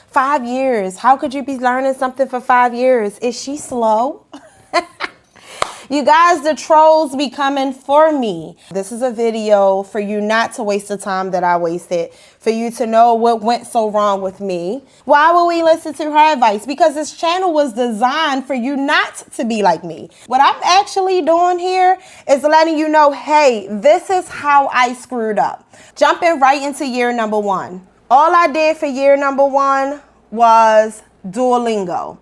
5 years. How could you be learning something for 5 years? Is she slow? You guys, the trolls be coming for me. This is a video for you not to waste the time that I wasted, for you to know what went so wrong with me. Why would we listen to her advice? Because this channel was designed for you not to be like me. What I'm actually doing here is letting you know, hey, this is how I screwed up. Jumping right into year number 1. All I did for year number 1 was Duolingo.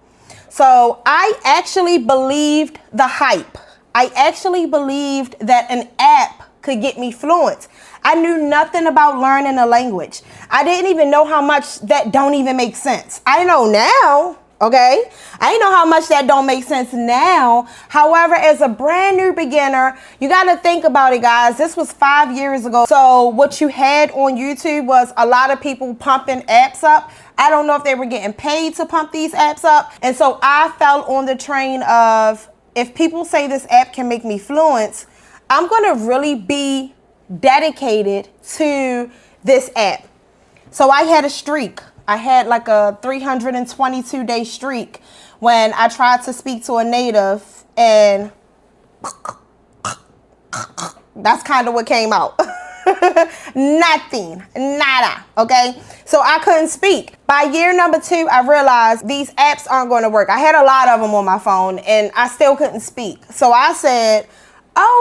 So I actually believed the hype. I actually believed that an app could get me fluent. I knew nothing about learning a language. I didn't even know how much that don't even make sense. I know now, okay? I didn't know how much that don't make sense now. However, as a brand new beginner, you got to think about it, guys. This was 5 years ago. So what you had on YouTube was a lot of people pumping apps up. I don't know if they were getting paid to pump these apps up. And so I fell on the train of, if people say this app can make me fluent, I'm going to really be dedicated to this app. So I had a streak. I had like a 322-day streak when I tried to speak to a native, and that's kind of what came out. Nothing, nada, okay? So I couldn't speak. By year number 2, I realized these apps aren't going to work. I had a lot of them on my phone and I still couldn't speak. So I said,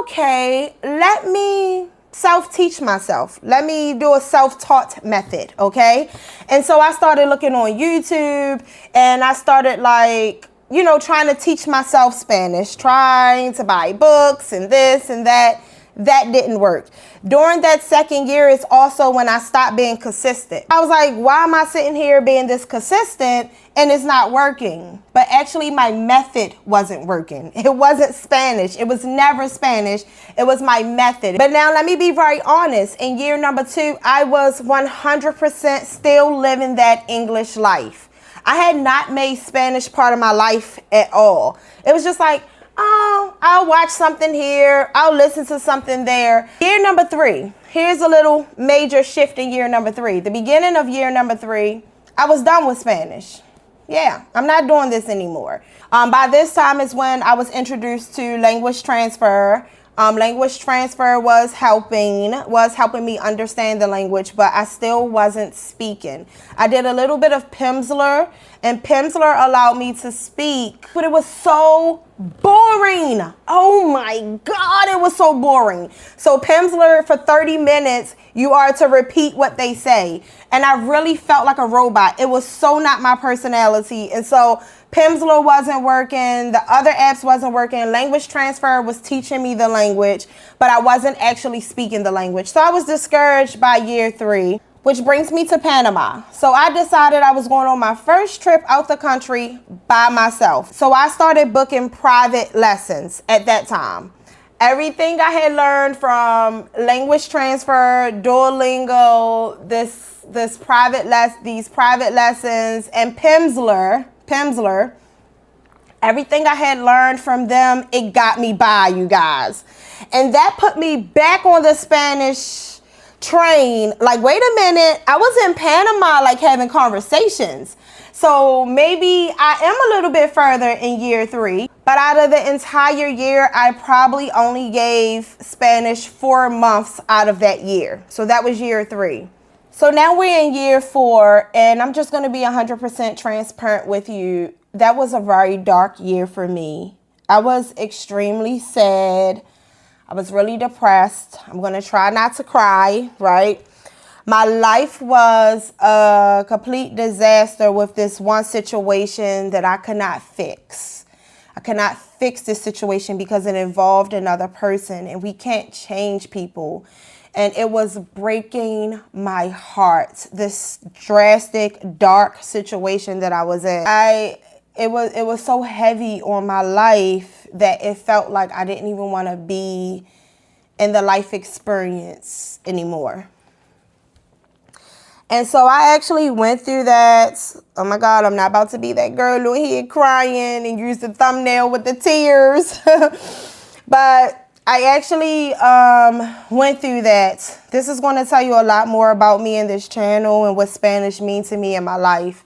okay, let me self-teach myself. Let me do a self-taught method, okay? And so I started looking on YouTube, and I started trying to teach myself Spanish, trying to buy books and this and that. That didn't work. During that second year is also when I stopped being consistent. I was like, why am I sitting here being this consistent and it's not working? But actually my method wasn't working. It wasn't Spanish. It was never Spanish. It was my method. But now let me be very honest. In year number 2, I was 100% still living that English life. I had not made Spanish part of my life at all. It was just like, oh, I'll watch something here. I'll listen to something there. Year number 3, here's a little major shift in year number 3. The beginning of year number 3, I was done with Spanish. Yeah, I'm not doing this anymore. By this time is when I was introduced to language transfer. Language transfer was helping me understand the language, but I still wasn't speaking. I did a little bit of Pimsleur, and Pimsleur allowed me to speak, but it was so boring. Oh my God, it was so boring. So Pimsleur, for 30 minutes, you are to repeat what they say. And I really felt like a robot. It was so not my personality. And so Pimsleur wasn't working. The other apps wasn't working. Language transfer was teaching me the language, but I wasn't actually speaking the language. So I was discouraged by year 3, which brings me to Panama. So I decided I was going on my first trip out the country by myself. So I started booking private lessons at that time. Everything I had learned from language transfer, Duolingo, these private lessons, and Pimsleur, everything I had learned from them, it got me by, you guys. And that put me back on the Spanish train. Like, wait a minute, I was in Panama, like, having conversations. So maybe I am a little bit further in year 3, but out of the entire year, I probably only gave Spanish 4 months out of that year. So that was year 3. So now we're in year 4, and I'm just going to be 100% transparent with you. That was a very dark year for me. I was extremely sad. I was really depressed. I'm going to try not to cry, right? My life was a complete disaster with this one situation that I could not fix. I could not fix this situation because it involved another person, and we can't change people. And it was breaking my heart, this drastic, dark situation that I was in. It was so heavy on my life that it felt like I didn't even want to be in the life experience anymore. And so I actually went through that. Oh my God, I'm not about to be that girl who here crying and use the thumbnail with the tears. But I actually went through that. This is going to tell you a lot more about me and this channel and what Spanish means to me in my life.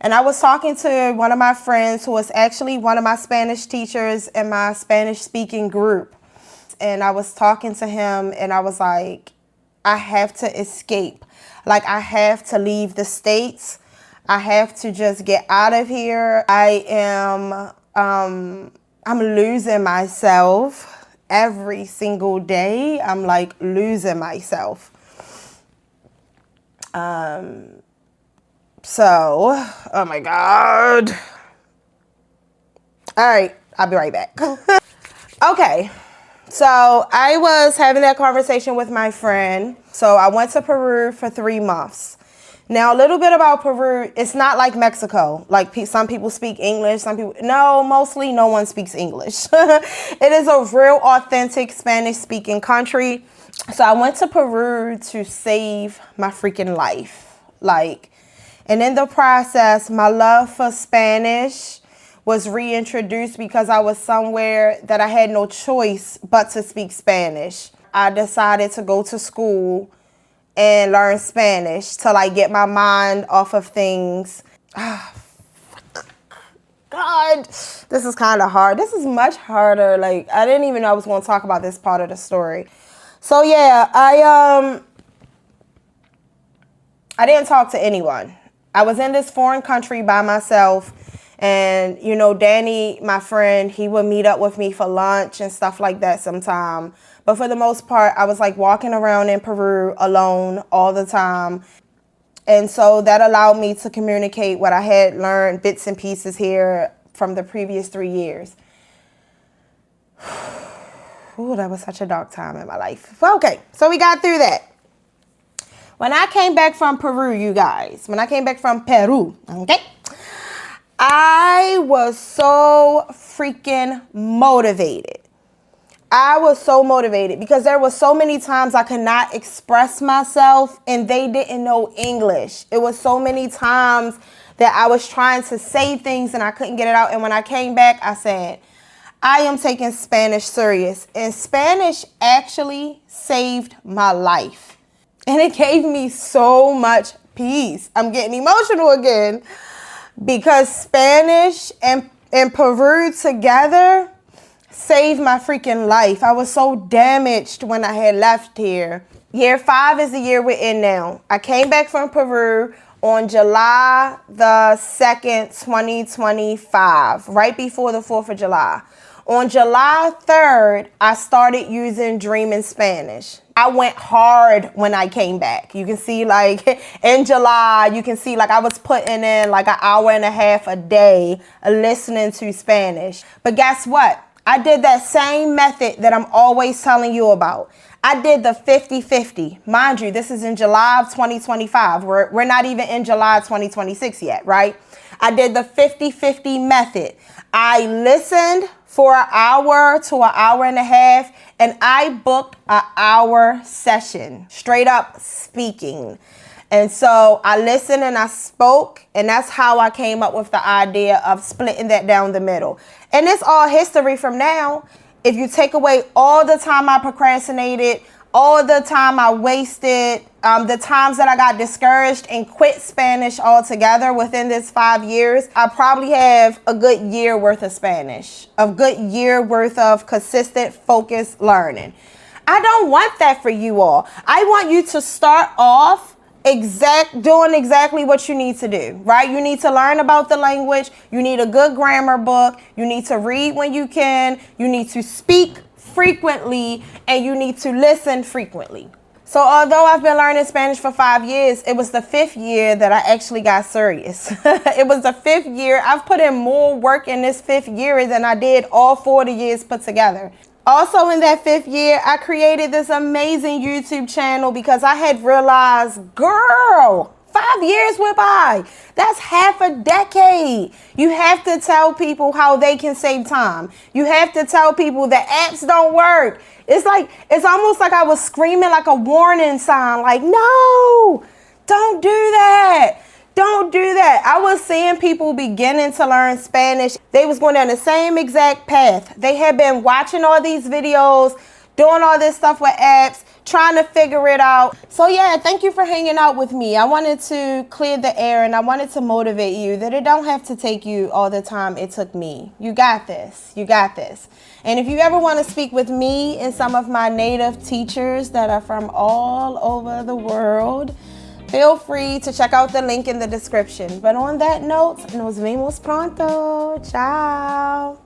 And I was talking to one of my friends who was actually one of my Spanish teachers in my Spanish speaking group. And I was talking to him and I was like, I have to escape. Like, I have to leave the States. I have to just get out of here. I'm losing myself every single day. I'm like losing myself. So, oh my God. All right, I'll be right back. Okay, so I was having that conversation with my friend. So I went to Peru for 3 months. Now, a little bit about Peru, it's not like Mexico. Like some people speak English, mostly no one speaks English. It is a real authentic Spanish speaking country. So I went to Peru to save my freaking life. And in the process, my love for Spanish was reintroduced because I was somewhere that I had no choice but to speak Spanish. I decided to go to school and learn Spanish to like get my mind off of things. God, this is kind of hard. This is much harder. Like, I didn't even know I was going to talk about this part of the story. So yeah, I didn't talk to anyone. I was in this foreign country by myself. And, you know, Danny, my friend, he would meet up with me for lunch and stuff like that sometime. But for the most part, I was like walking around in Peru alone all the time. And so that allowed me to communicate what I had learned, bits and pieces here from the previous 3 years. Ooh, that was such a dark time in my life. Okay, so we got through that. When I came back from Peru, you guys, okay? I was so freaking motivated. I was so motivated because there were so many times I could not express myself and they didn't know English. It was so many times that I was trying to say things and I couldn't get it out. And when I came back, I said, I am taking Spanish serious. And Spanish actually saved my life. And it gave me so much peace. I'm getting emotional again. Because Spanish and Peru together saved my freaking life. I was so damaged when I had left here. Year 5 is the year we're in now. I came back from Peru on July the 2nd, 2025, right before the 4th of July. On July 3rd, I started using Dream in Spanish. I went hard when I came back. You can see like in July, you can see like I was putting in like an hour and a half a day listening to Spanish. But guess what? I did that same method that I'm always telling you about. I did the 50-50. Mind you, this is in July of 2025. We're not even in July 2026 yet, right? I did the 50-50 method. I listened for an hour to an hour and a half, and I booked an hour session, straight up speaking. And so I listened and I spoke, and that's how I came up with the idea of splitting that down the middle. And it's all history from now. If you take away all the time I procrastinated, all the time I wasted, the times that I got discouraged and quit Spanish altogether within this 5 years, I probably have a good year worth of Spanish, a good year worth of consistent, focused learning. I don't want that for you all. I want you to start off doing exactly what you need to do, right? You need to learn about the language. You need a good grammar book. You need to read when you can. You need to speak frequently, and you need to listen frequently. So although I've been learning Spanish for 5 years, it was the 5th year that I actually got serious. It was the 5th year. I've put in more work in this 5th year than I did all 40 years put together. Also in that 5th year, I created this amazing YouTube channel because I had realized, girl, 5 years went by. That's half a decade. You have to tell people how they can save time. You have to tell people that apps don't work. It's almost like I was screaming like a warning sign, like, no, don't do that. Don't do that. I was seeing people beginning to learn Spanish. They was going down the same exact path. They had been watching all these videos, doing all this stuff with apps, trying to figure it out. So yeah, thank you for hanging out with me. I wanted to clear the air and I wanted to motivate you that it don't have to take you all the time it took me. You got this. You got this. And if you ever want to speak with me and some of my native teachers that are from all over the world, feel free to check out the link in the description. But on that note, nos vemos pronto. Ciao.